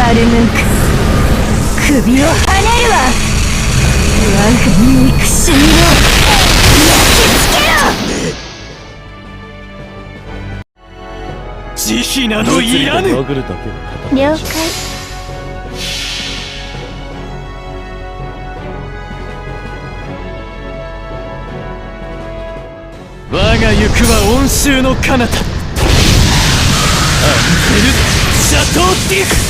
하르는首をはねるわ。我が憎しみを焼き付けろ。慈悲などいらぬ。了解。我が行くは温州の彼方アンペル・シャトー・ディフ。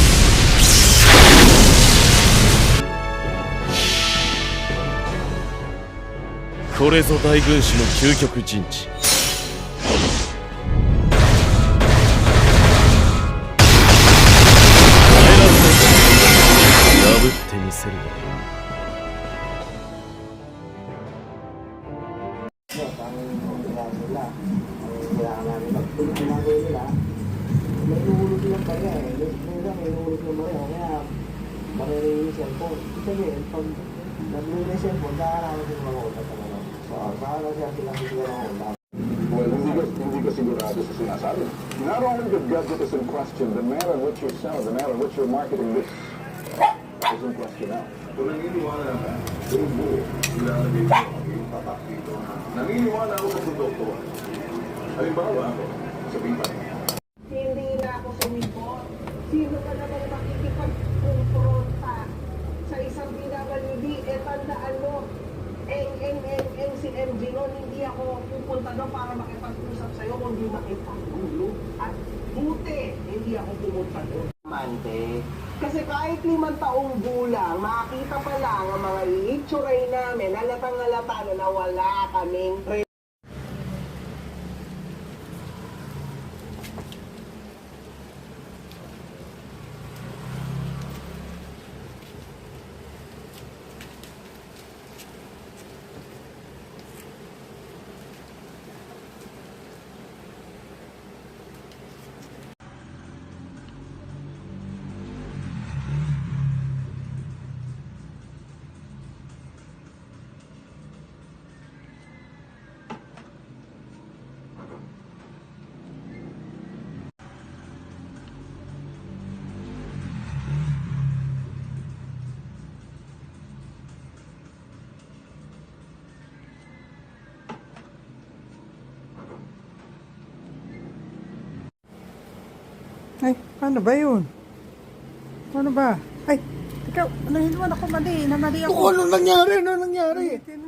これぞ大軍師の究極陣地。破ってみせるわ。May nuhulog lang kaya eh. Minsan may nuhulog lang kaya. Kaya maririnig yung cellphone. Kasi pag nag-nuhulog yung cellphone, kakaroon din mga utak talaga. So, kakaroon siya silang hindi ng utak. Well, hindi ko sigurado sa sinasabi. Not only the gadget is in question, the manner in which you sell, the manner in which you're marketing this is in question now. Kung naniniwala ka, yung buo, ilalagay mo yung tatak dito. Naniniwala ako sa produkto. Halimbawa ako, sabihin pa. Hindi na ako sumipot. Sino ka namang makikipag-confronta sa isang PWD? Eh, tandaan mo, si MG noon, hindi ako pupunta doon para makipag-usap sa'yo kung di makipag-gulo. At buti, hindi ako pumunta doon. Mante. Kasi kahit 5 taong gulang, makita pa lang ang mga iitsuray namin, halatang-halata na wala kaming Ay, paano ba yun? Paano ba? Ay, ikaw, ano yun naman ako mali? Namali ako. Ano nangyari? Ano nangyari? Ulitin